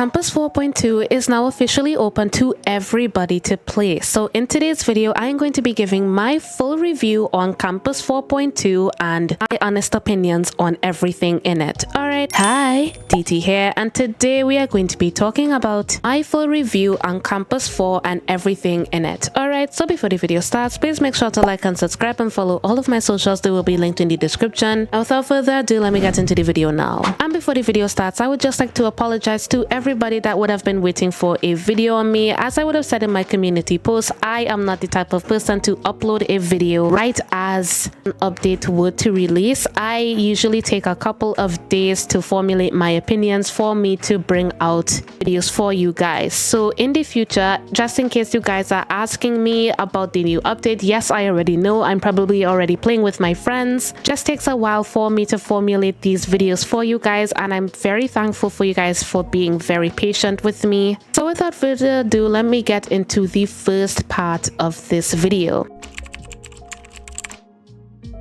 Campus 4.2 is now officially open to everybody to play. So in today's video, I am going to be giving my full review on Campus 4.2 and my honest opinions on everything in it. Alright, hi, DT here, and today we are going to be talking about my full review on Campus 4 and everything in it. Alright, so before the video starts, please make sure to like and subscribe and follow all of my socials. They will be linked in the description. And without further ado, let me get into the video now. And before the video starts, I would just like to apologize to everybody that would have been waiting for a video on me. As I would have said in my community post, I am not the type of person to upload a video right as an update were to release. I usually take a couple of days to formulate my opinions for me to bring out videos for you guys. So in the future, just in case you guys are asking me about the new update, yes, I already know. I'm probably already playing with my friends. Just takes a while for me to formulate these videos for you guys, and I'm very thankful for you guys for being very patient with me. So without further ado, let me get into the first part of this video.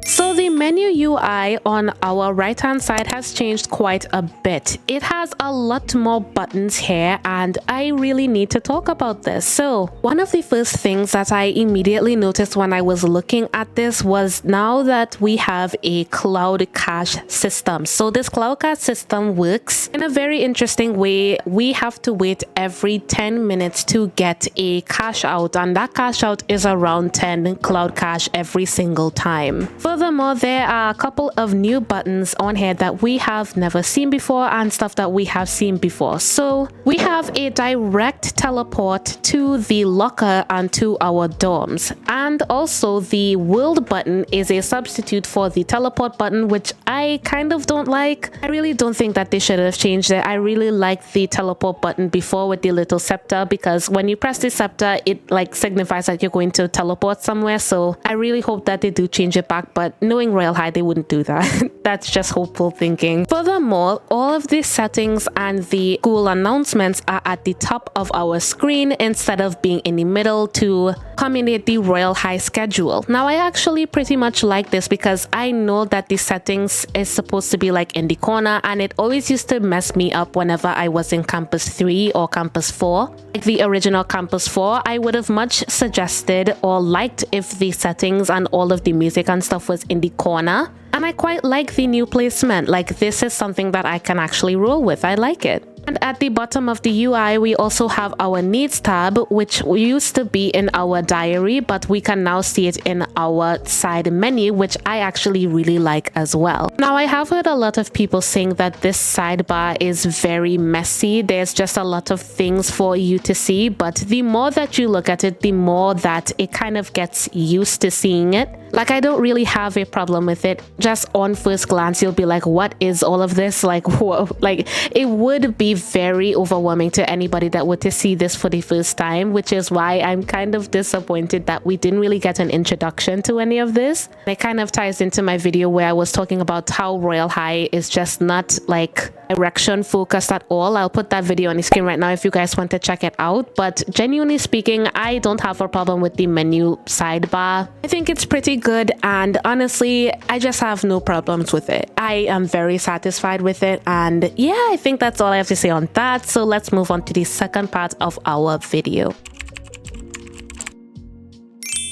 So the menu UI on our right hand side has changed quite a bit. It has a lot more buttons here, and I really need to talk about this. So one of the first things that I immediately noticed when I was looking at this was now that we have a cloud cache system. So this cloud cache system works in a very interesting way. We have to wait every 10 minutes to get a cache out, and that cache out is around 10 cloud cache every single time. Furthermore, there are a couple of new buttons on here that we have never seen before and stuff that we have seen before. So we have a direct teleport to the locker and to our dorms, and also the world button is a substitute for the teleport button, which I kind of don't like. I really don't think that they should have changed it. I really liked the teleport button before with the little scepter, because when you press the scepter, it like signifies that you're going to teleport somewhere. So I really hope that they do change it back, but knowing Royal High, they wouldn't do that. That's just hopeful thinking. Furthermore, all of the settings and the school announcements are at the top of our screen instead of being in the middle to accommodate the Royal High schedule. Now, I actually pretty much like this because I know that the settings is supposed to be like in the corner, and it always used to mess me up whenever I was in Campus 3 or Campus 4. Like the original Campus 4, I would have much suggested or liked if the settings and all of the music and stuff was in the corner. And I quite like the new placement. Like, this is something that I can actually roll with. I like it. And at the bottom of the UI, we also have our needs tab, which used to be in our diary, but we can now see it in our side menu, which I actually really like as well. Now, I have heard a lot of people saying that this sidebar is very messy. There's just a lot of things for you to see, but the more that you look at it, the more that it kind of gets used to seeing it. Like, I don't really have a problem with it. Just on first glance, you'll be like, what is all of this? Like, whoa. Like, it would be very overwhelming to anybody that were to see this for the first time, which is why I'm kind of disappointed that we didn't really get an introduction to any of this. It kind of ties into my video where I was talking about how Royal High is just not like direction focused at all. I'll put that video on the screen right now if you guys want to check it out. But genuinely speaking, I don't have a problem with the menu sidebar. I think it's pretty good, and honestly, I just have no problems with it. I am very satisfied with it, and yeah, I think that's all I have to say on that. So let's move on to the second part of our video.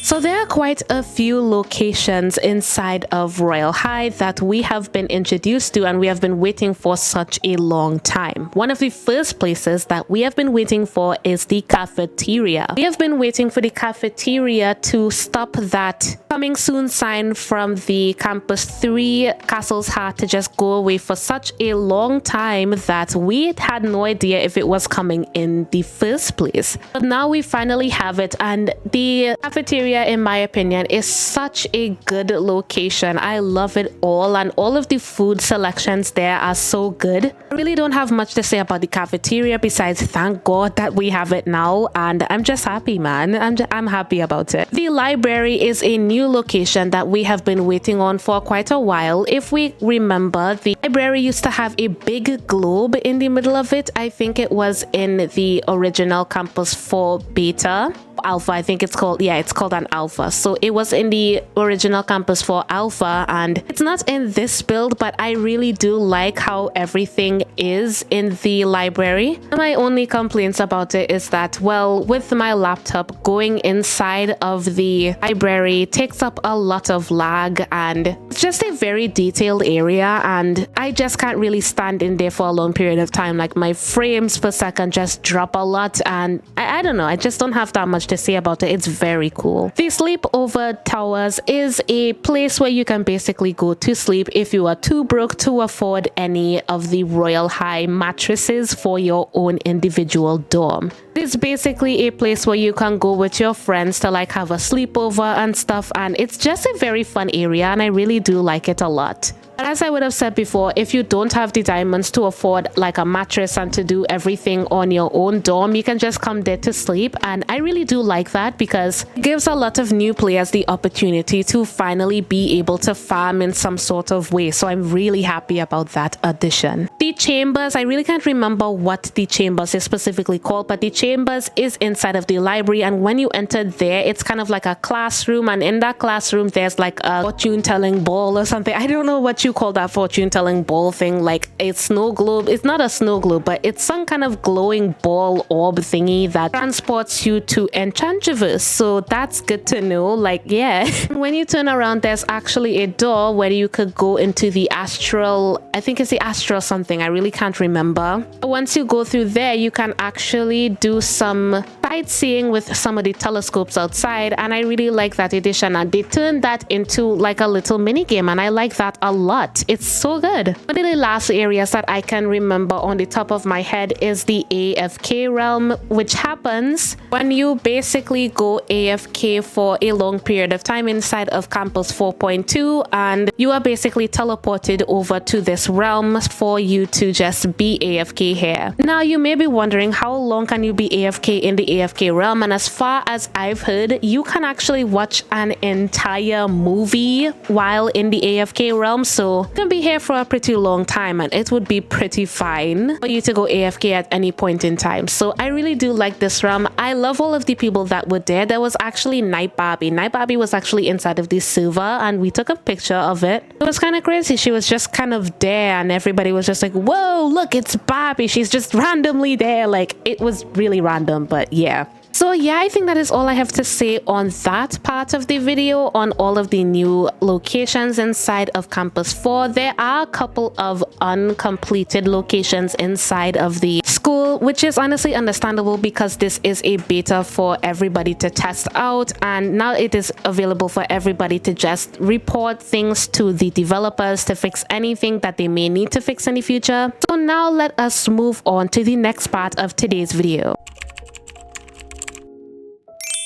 So there are quite a few locations inside of Royal High that we have been introduced to, and we have been waiting for such a long time. One of the first places that we have been waiting for is the cafeteria. We have been waiting for the cafeteria to stop that coming soon sign from the Campus 3 Castle's Heart to just go away for such a long time that we had no idea if it was coming in the first place. But now we finally have it, and the cafeteria, in my opinion, is such a good location. I love it all, and all of the food selections there are so good. I really don't have much to say about the cafeteria besides thank God that we have it now, and I'm just happy, man. I'm happy about it. The library is a new location that we have been waiting on for quite a while. If we remember, the library used to have a big globe in the middle of it. I think it was in the original Campus 4 beta. Alpha, I think it's called. Yeah, it's called an Alpha. So it was in the original Campus 4 Alpha, and it's not in this build, but I really do like how everything is in the library. My only complaints about it is that, well, with my laptop, going inside of the library takes up a lot of lag, and it's just a very detailed area, and I just can't really stand in there for a long period of time. Like, my frames per second just drop a lot, and I don't know, I just don't have that much to say about it. It's very cool. The sleepover towers is a place where you can basically go to sleep if you are too broke to afford any of the Royal High mattresses for your own individual dorm. It's basically a place where you can go with your friends to like have a sleepover and stuff, and it's just a very fun area, and I really do like it a lot. But as I would have said before, if you don't have the diamonds to afford like a mattress and to do everything on your own dorm, you can just come there to sleep. And I really do like that because it gives a lot of new players the opportunity to finally be able to farm in some sort of way. So I'm really happy about that addition. The chambers, I really can't remember what the chambers is specifically called, but the chambers is inside of the library. And when you enter there, it's kind of like a classroom. And in that classroom, there's like a fortune telling ball or something. I don't know what you call that fortune telling ball thing, like a snow globe. It's not a snow globe, but it's some kind of glowing ball orb thingy that transports you to Enchantiverse. So that's good to know. Like, yeah. When you turn around, there's actually a door where you could go into the astral, I think it's the astral something, I really can't remember. Once you go through there, you can actually do some sightseeing with some of the telescopes outside, and I really like that addition, and they turned that into like a little mini game, and I like that a lot. It's so good. One of the last areas that I can remember on the top of my head is the AFK realm, which happens when you basically go AFK for a long period of time inside of Campus 4.2, and you are basically teleported over to this realm for you to just be AFK here. Now you may be wondering, how long can you be AFK in the AFK realm? And as far as I've heard, you can actually watch an entire movie while in the AFK realm, so you can be here for a pretty long time, and it would be pretty fine for you to go AFK at any point in time. So I really do like this realm. I love all of the people that were there. There was actually Night Barbie. Night Barbie was actually inside of the server, and we took a picture of it. It was kind of crazy. She was just kind of there, and everybody was just like, whoa, look, it's Barbie. She's just randomly there. Like, it was really random, but yeah. So yeah, I think that is all I have to say on that part of the video, on all of the new locations inside of Campus 4. There are a couple of uncompleted locations inside of the school, which is honestly understandable because this is a beta for everybody to test out, and now it is available for everybody to just report things to the developers to fix anything that they may need to fix in the future. So now let us move on to the next part of today's video.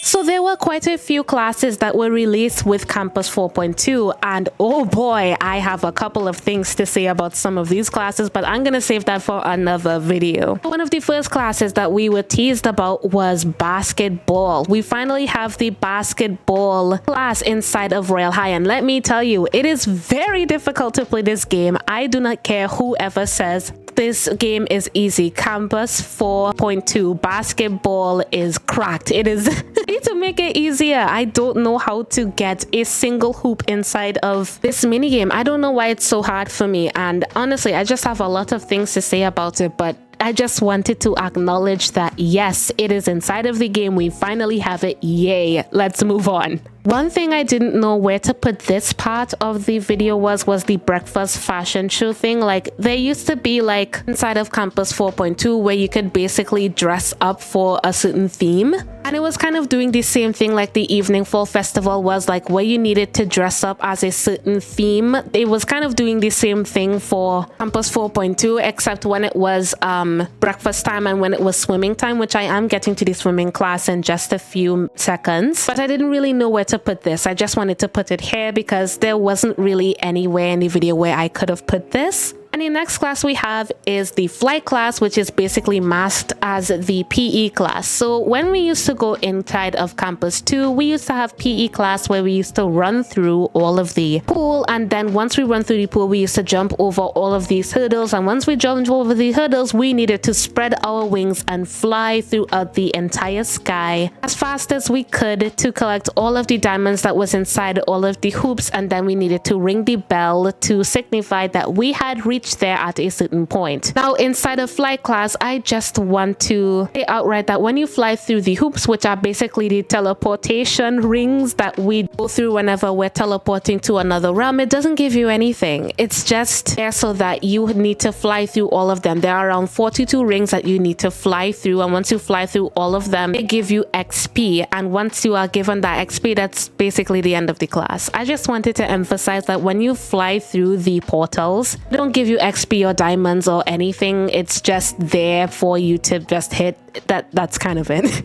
So there were quite a few classes that were released with Campus 4.2, and oh boy, I have a couple of things to say about some of these classes, but I'm gonna save that for another video. One of the first classes that we were teased about was basketball. We finally have the basketball class inside of Royal High, and let me tell you, it is very difficult to play this game. I do not care whoever says this game is easy. Campus 4.2 basketball is cracked. It is need to make it easier. I don't know how to get a single hoop inside of this minigame. I don't know why it's so hard for me, and honestly, I just have a lot of things to say about it, but I just wanted to acknowledge that yes, it is inside of the game. We finally have it. Yay. Let's move on. One thing I didn't know where to put this part of the video was the breakfast fashion show thing. Like, there used to be like inside of Campus 4.2 where you could basically dress up for a certain theme, and it was kind of doing the same thing like the Evening Fall Festival was, like where you needed to dress up as a certain theme. It was kind of doing the same thing for Campus 4.2, except when it was breakfast time and when it was swimming time, which I am getting to the swimming class in just a few seconds. But I didn't really know where to put this. I just wanted to put it here because there wasn't really anywhere in the video where I could have put this. And the next class we have is the flight class, which is basically masked as the PE class. So when we used to go inside of campus 2, we used to have PE class where we used to run through all of the pool, and then once we run through the pool, we used to jump over all of these hurdles, and once we jumped over the hurdles, we needed to spread our wings and fly throughout the entire sky as fast as we could to collect all of the diamonds that was inside all of the hoops, and then we needed to ring the bell to signify that we had reached there at a certain point. Now inside of flight class, I just want to say outright that when you fly through the hoops, which are basically the teleportation rings that we go through whenever we're teleporting to another realm, it doesn't give you anything. It's just there so that you need to fly through all of them. There are around 42 rings that you need to fly through, and once you fly through all of them, they give you XP, and once you are given that XP, that's basically the end of the class. I just wanted to emphasize that when you fly through the portals, they don't give you XP or diamonds or anything. It's just there for you to just hit. That's kind of it.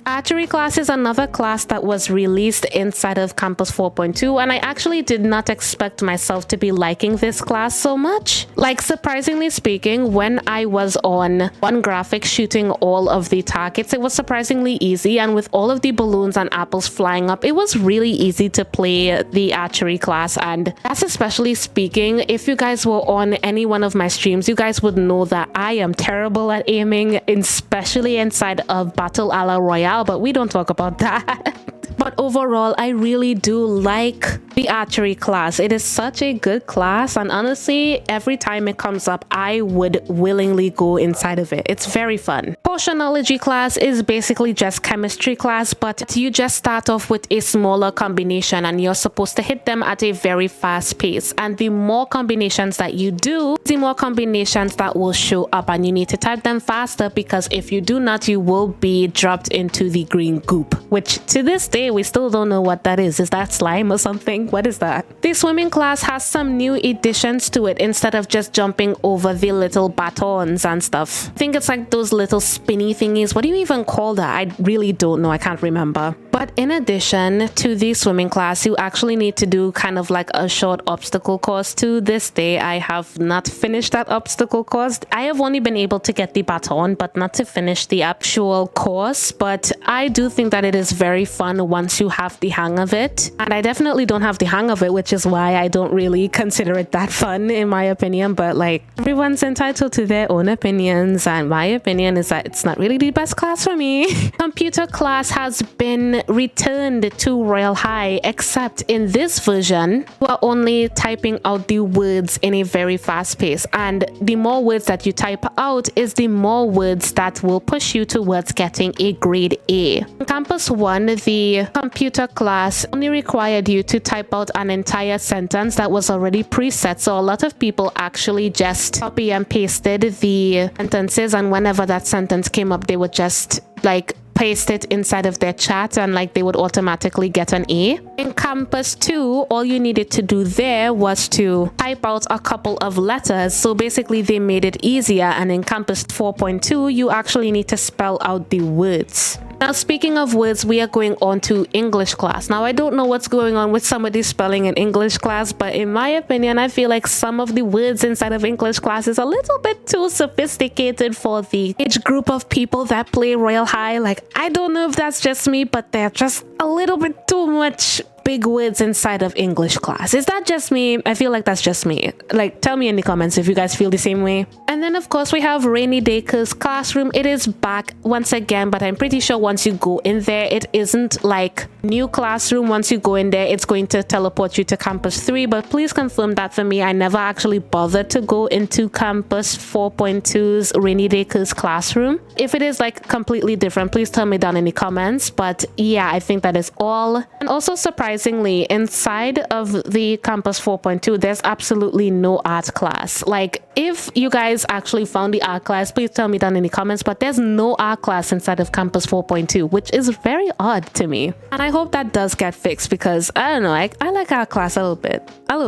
Archery class is another class that was released inside of Campus 4.2, and I actually did not expect myself to be liking this class so much. Like, surprisingly speaking, when I was on one graphic shooting all of the targets, it was surprisingly easy, and with all of the balloons and apples flying up, it was really easy to play the archery class. And that's especially speaking, if you guys were on any one of my streams, you guys would know that I am terrible at aiming, especially inside of Battle a la Royale, but we don't talk about that. But overall, I really do like the archery class. It is such a good class, and honestly, every time it comes up, I would willingly go inside of it. It's very fun. Potionology class is basically just chemistry class, but you just start off with a smaller combination and you're supposed to hit them at a very fast pace. And the more combinations that you do, the more combinations that will show up, and you need to type them faster, because if you do not, you will be dropped into the green goop, which to this day we still don't know what that is. Is that slime or something? What is that? The swimming class has some new additions to it. Instead of just jumping over the little batons and stuff, I think it's like those little spinny thingies. What do you even call that? I really don't know. I can't remember. But in addition to the swimming class, you actually need to do kind of like a short obstacle course. To this day, I have not finished that obstacle course. I have only been able to get the baton, but not to finish the actual course. But I do think that it is very fun once you have the hang of it. And I definitely don't have the hang of it, which is why I don't really consider it that fun, in my opinion. But like, everyone's entitled to their own opinions, and my opinion is that it's not really the best class for me. Computer class has been returned to Royal High, except in this version, you are only typing out the words in a very fast pace, and the more words that you type out is the more words that will push you towards getting a grade A. In Campus 1, the computer class only required you to type out an entire sentence that was already preset, so a lot of people actually just copy and pasted the sentences, and whenever that sentence came up, they would just like paste it inside of their chat, and like they would automatically get an A. In Campus 2, all you needed to do there was to type out a couple of letters, so basically they made it easier. And in Campus 4.2, you actually need to spell out the words. Now, speaking of words, we are going on to English class. Now, I don't know what's going on with some of the spelling in English class, but in my opinion, I feel like some of the words inside of English class is a little bit too sophisticated for the age group of people that play Royal High. Like, I don't know if that's just me, but they're just a little bit too much big words inside of English class. Is that just me? I feel like that's just me. Like, tell me in the comments if you guys feel the same way. And then of course we have Rainy Day Classroom. It is back once again, but I'm pretty sure once you go in there, it isn't like new classroom. Once you go in there, it's going to teleport you to Campus 3, but please confirm that for me. I never actually bothered to go into Campus 4.2's Rainy Day Classroom. If it is like completely different, please tell me down in the comments. But yeah, I think that is all. And also surprisingly, inside of the Campus 4.2, there's absolutely no art class. Like, if you guys actually found the art class, please tell me down in the comments, but there's no art class inside of Campus 4.2, which is very odd to me. And I hope that does get fixed, because I don't know, I like art class a little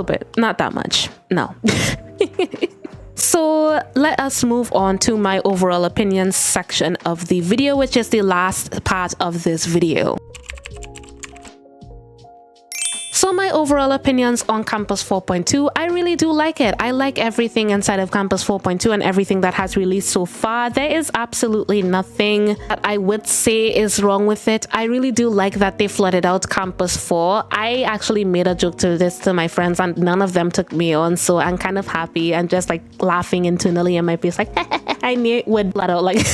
bit, not that much, no. So let us move on to my overall opinions section of the video, which is the last part of this video. So my overall opinions on Campus 4.2, I really do like it. I like everything inside of Campus 4.2 and everything that has released so far. There is absolutely nothing that I would say is wrong with it. I really do like that they flooded out Campus 4. I actually made a joke to this to my friends and none of them took me on, so I'm kind of happy and just like laughing internally in my face like I knew it would flood out like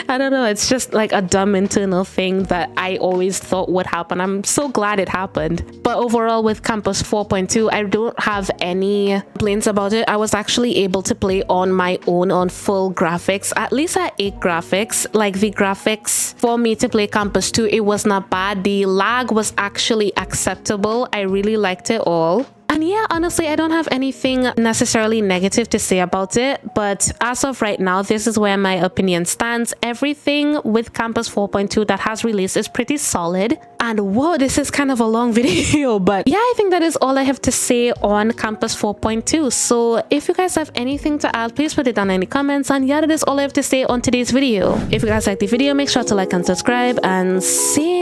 I don't know, it's just like a dumb internal thing that I always thought would happen. I'm so glad it happened. But overall with Campus 4.2, I don't have any complaints about it. I was actually able to play on my own on full graphics, at least at 8 graphics. Like the graphics for me to play Campus 2, it was not bad. The lag was actually acceptable. I really liked it all. And yeah, honestly, I don't have anything necessarily negative to say about it, but as of right now, this is where my opinion stands. Everything with Campus 4.2 that has released is pretty solid. And whoa, this is kind of a long video, but yeah, I think that is all I have to say on Campus 4.2. So if you guys have anything to add, please put it down in the comments. And yeah, that is all I have to say on today's video. If you guys like the video, make sure to like and subscribe, and see you